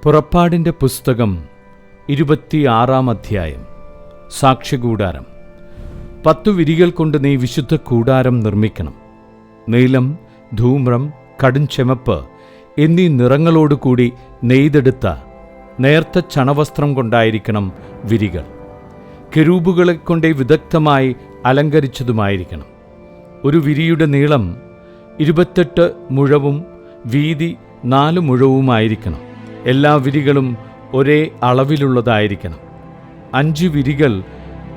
പുറപ്പാടിൻ്റെ പുസ്തകം 26-ാം അധ്യായം. സാക്ഷ്യകൂടാരം. 10 വിരികൾ കൊണ്ട് നീ വിശുദ്ധ കൂടാരം നിർമ്മിക്കണം. നീലം, ധൂമ്രം, കടുംചെമപ്പ് എന്നീ നിറങ്ങളോടുകൂടി നെയ്തെടുത്ത നേർത്ത ചണവസ്ത്രം കൊണ്ടായിരിക്കണം വിരികൾ. കെരൂബുകളെ കൊണ്ട് വിദഗ്ധമായി അലങ്കരിച്ചതുമായിരിക്കണം. ഒരു വിരിയുടെ നീളം 28 മുഴവും വീതി 4 മുഴവുമായിരിക്കണം. എല്ലാ വിരികളും ഒരേ അളവിലുള്ളതായിരിക്കണം. 5 വിരികൾ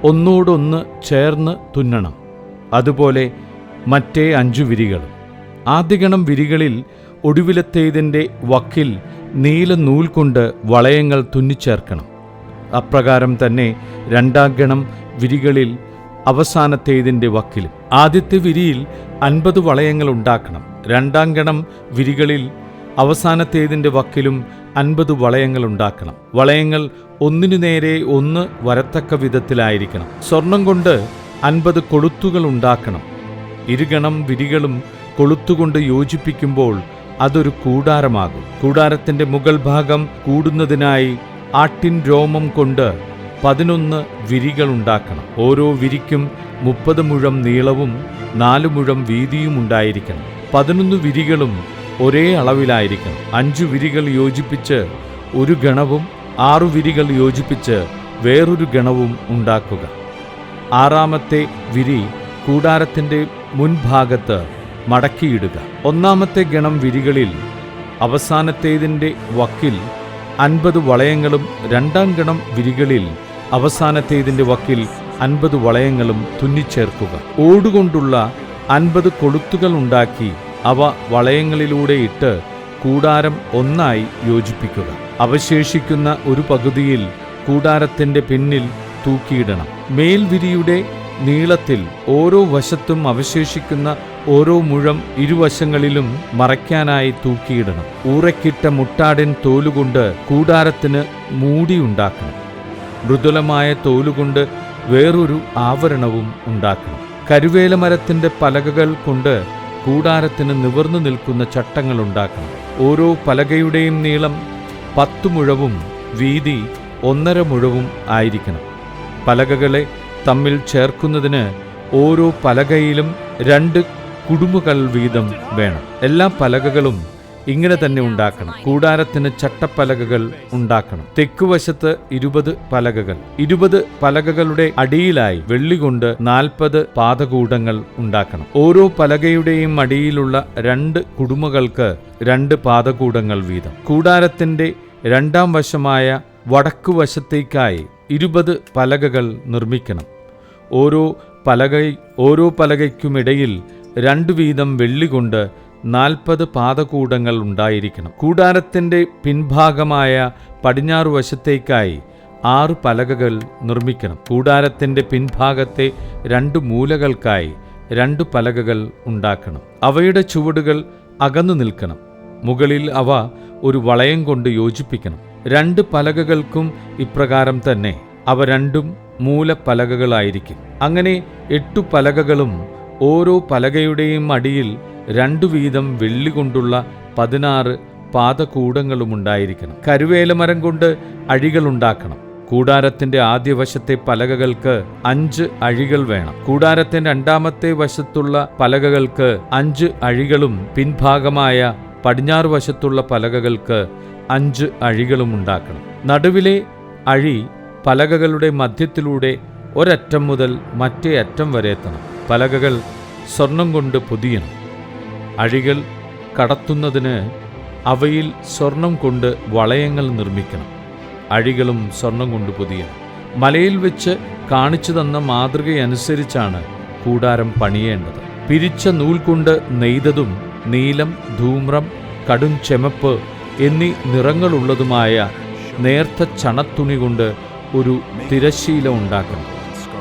ഒന്നോടൊന്ന് ചേർന്ന് തുന്നണം. അതുപോലെ മറ്റേ 5 വിരികളും. ആദ്യഗണം വിരികളിൽ ഒടുവിലത്തേതിൻ്റെ വക്കിൽ നീല നൂൽ കൊണ്ട് വളയങ്ങൾ തുന്നിച്ചേർക്കണം. അപ്രകാരം തന്നെ 2-ാം ഗണം വിരികളിൽ അവസാനത്തേതിൻ്റെ വക്കിലും. ആദ്യത്തെ വിരിയിൽ 50 വളയങ്ങൾ ഉണ്ടാക്കണം. 2-ാം ഗണം വിരികളിൽ അവസാനത്തേതിൻ്റെ വക്കിലും 50 വളയങ്ങൾ ഉണ്ടാക്കണം. വളയങ്ങൾ ഒന്നിനു നേരെ ഒന്ന് വരത്തക്ക വിധത്തിലായിരിക്കണം. സ്വർണം കൊണ്ട് 50 കൊളുത്തുകൾ ഉണ്ടാക്കണം. ഇരുഗണം വിരികളും കൊളുത്തുകൊണ്ട് യോജിപ്പിക്കുമ്പോൾ അതൊരു കൂടാരമാകും. കൂടാരത്തിൻ്റെ മുകൾ ഭാഗം കൂടുന്നതിനായി ആട്ടിൻ രോമം കൊണ്ട് 11 വിരികൾ ഉണ്ടാക്കണം. ഓരോ വിരിക്കും 30 മുഴം നീളവും 4 മുഴം വീതിയും ഉണ്ടായിരിക്കണം. 11 വിരികളും ഒരേ അളവിലായിരിക്കണം. 5 വിരികൾ യോജിപ്പിച്ച് ഒരു ഗണവും 6 വിരികൾ യോജിപ്പിച്ച് വേറൊരു ഗണവും ഉണ്ടാക്കുക. 6-ാമത്തെ വിരി കൂടാരത്തിൻ്റെ മുൻഭാഗത്ത് മടക്കിയിടുക. 1-ാമത്തെ ഗണം വിരികളിൽ അവസാനത്തേതിൻ്റെ വക്കിൽ 50 വളയങ്ങളും 2-ാം ഗണം വിരികളിൽ അവസാനത്തേതിൻ്റെ വക്കിൽ 50 വളയങ്ങളും തുന്നിച്ചേർക്കുക. ഓടുകൊണ്ടുള്ള 50 കൊളുത്തുകൾ ഉണ്ടാക്കി അവ വളയങ്ങളിലൂടെ ഇട്ട് കൂടാരം ഒന്നായി യോജിപ്പിക്കുക. അവശേഷിക്കുന്ന ഒരു പകുതിയിൽ കൂടാരത്തിൻ്റെ പിന്നിൽ തൂക്കിയിടണം. മേൽവിരിയുടെ നീളത്തിൽ ഓരോ വശത്തും അവശേഷിക്കുന്ന ഓരോ മുഴം ഇരുവശങ്ങളിലും മറയ്ക്കാനായി തൂക്കിയിടണം. ഊറയ്ക്കിട്ട മുട്ടാടിൻ തോലുകൊണ്ട് കൂടാരത്തിന് മൂടിയുണ്ടാക്കണം. മൃദുലമായ തോലുകൊണ്ട് വേറൊരു ആവരണവും ഉണ്ടാക്കണം. കരുവേല മരത്തിൻ്റെ പലകകൾ കൊണ്ട് കൂടാരത്തിന് നിവർന്നു നിൽക്കുന്ന ചട്ടങ്ങൾ ഉണ്ടാക്കണം. ഓരോ പലകയുടെയും നീളം 10 മുഴവും വീതി 1.5 മുഴവും ആയിരിക്കണം. പലകകളെ തമ്മിൽ ചേർക്കുന്നതിന് ഓരോ പലകയിലും 2 കുടുമുകൾ വീതം വേണം. എല്ലാ പലകകളും ഇങ്ങനെ തന്നെ ഉണ്ടാക്കണം. കൂടാരത്തിന് ചട്ടപ്പലകകൾ ഉണ്ടാക്കണം. തെക്കുവശത്ത് 20 പലകകൾ. 20 പലകകളുടെ അടിയിലായി വെള്ളികൊണ്ട് 40 പാദകൂടങ്ങൾ ഉണ്ടാക്കണം. ഓരോ പലകയുടെയും അടിയിലുള്ള 2 കുടുമകൾക്ക് 2 പാദകൂടങ്ങൾ വീതം. കൂടാരത്തിന്റെ 2-ാം വശമായ വടക്കുവശത്തേക്കായി 20 പലകകൾ നിർമ്മിക്കണം. ഓരോ പലകയ്ക്കുമിടയിൽ 2 വീതം വെള്ളികൊണ്ട് 40 പാദകൂടങ്ങൾ ഉണ്ടായിരിക്കണം. കൂടാരത്തിൻ്റെ പിൻഭാഗമായ പടിഞ്ഞാറ് വശത്തേക്കായി 6 പലകകൾ നിർമ്മിക്കണം. കൂടാരത്തിൻ്റെ പിൻഭാഗത്തെ 2 മൂലകൾക്കായി 2 പലകകൾ ഉണ്ടാക്കണം. അവയുടെ ചുവടുകൾ അകന്നു നിൽക്കണം. മുകളിൽ അവ ഒരു വളയം കൊണ്ട് യോജിപ്പിക്കണം. 2 പലകകൾക്കും ഇപ്രകാരം തന്നെ. അവ 2ഉം മൂലപ്പലകകളായിരിക്കും. അങ്ങനെ 8 പലകകളും ഓരോ പലകയുടെയും അടിയിൽ 2 വീതം വെള്ളി കൊണ്ടുള്ള 16 പാദകൂടങ്ങളുമുണ്ടായിരിക്കണം. കരുവേലമരം കൊണ്ട് അഴികളുണ്ടാക്കണം. കൂടാരത്തിന്റെ ആദ്യവശത്തെ പലകകൾക്ക് 5 അഴികൾ വേണം. കൂടാരത്തിന്റെ 2-ാമത്തെ വശത്തുള്ള പലകകൾക്ക് 5 അഴികളും പിൻഭാഗമായ പടിഞ്ഞാറ് വശത്തുള്ള പലകകൾക്ക് 5 അഴികളും ഉണ്ടാക്കണം. നടുവിലെ അഴി പലകകളുടെ മധ്യത്തിലൂടെ ഒരറ്റം മുതൽ മറ്റേ അറ്റം വരെ എത്തണം. പലകകൾ സ്വർണം കൊണ്ട് പൊതിയണം. അഴികൾ കടത്തുന്നതിന് അവയിൽ സ്വർണം കൊണ്ട് വളയങ്ങൾ നിർമ്മിക്കണം. അഴികളും സ്വർണം കൊണ്ട് പൊതിയണം. മലയിൽ വെച്ച് കാണിച്ചു തന്ന മാതൃകയനുസരിച്ചാണ് കൂടാരം പണിയേണ്ടത്. പിരിച്ച നൂൽ കൊണ്ട് നെയ്തതും നീലം, ധൂമ്രം, കടുംചെമപ്പ് എന്നീ നിറങ്ങളുള്ളതുമായ നേർത്ത ചണത്തുണി കൊണ്ട് ഒരു തിരശ്ശീല ഉണ്ടാക്കണം.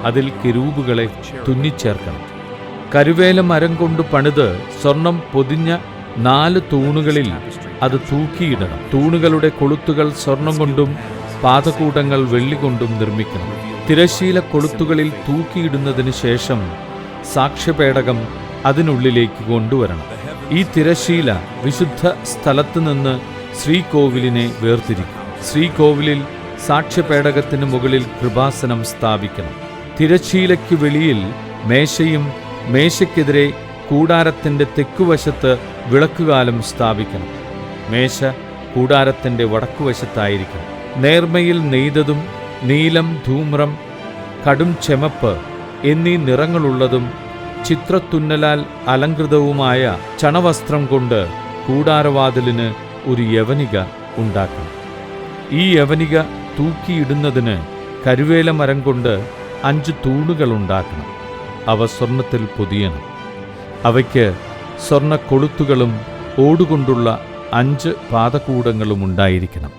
അതിൽ കെരൂബുകളെ തുന്നിച്ചേർക്കണം. കരുവേല മരം കൊണ്ട് പണിത് സ്വർണം പൊതിഞ്ഞ 4 തൂണുകളിൽ അത് തൂക്കിയിടണം. തൂണുകളുടെ കൊളുത്തുകൾ സ്വർണം കൊണ്ടും പാദകൂടങ്ങൾ വെള്ളികൊണ്ടും നിർമ്മിക്കണം. തിരശ്ശീല കൊളുത്തുകളിൽ തൂക്കിയിടുന്നതിന് ശേഷം സാക്ഷ്യപേടകം അതിനുള്ളിലേക്ക് കൊണ്ടുവരണം. ഈ തിരശ്ശീല വിശുദ്ധ സ്ഥലത്ത് നിന്ന് ശ്രീകോവിലിനെ വേർതിരിക്കും. ശ്രീകോവിലിൽ സാക്ഷ്യപേടകത്തിന് മുകളിൽ കൃപാസനം സ്ഥാപിക്കണം. തിരശ്ശീലയ്ക്ക് വെളിയിൽ മേശയും മേശയ്ക്കെതിരെ കൂടാരത്തിൻ്റെ തെക്കുവശത്ത് വിളക്കുകാലും സ്ഥാപിക്കണം. മേശ കൂടാരത്തിൻ്റെ വടക്കുവശത്തായിരിക്കണം. നേർമയിൽ നെയ്തതും നീലം, ധൂമ്രം, കടും ചെമപ്പ് എന്നീ നിറങ്ങളുള്ളതും ചിത്രത്തുന്നലാൽ അലങ്കൃതവുമായ ചണവസ്ത്രം കൊണ്ട് കൂടാരവാതിലിന് ഒരു യവനിക ഉണ്ടാക്കണം. ഈ യവനിക തൂക്കിയിടുന്നതിന് കരുവേല മരം കൊണ്ട് 5 തൂണുകൾ ഉണ്ടാക്കണം. അവ സ്വർണ്ണത്തിൽ പൊതിയണം. അവയ്ക്ക് സ്വർണ്ണ കൊളുത്തുകളും ഓടുകൊണ്ടുള്ള 5 പാദകൂടങ്ങളും ഉണ്ടായിരിക്കണം.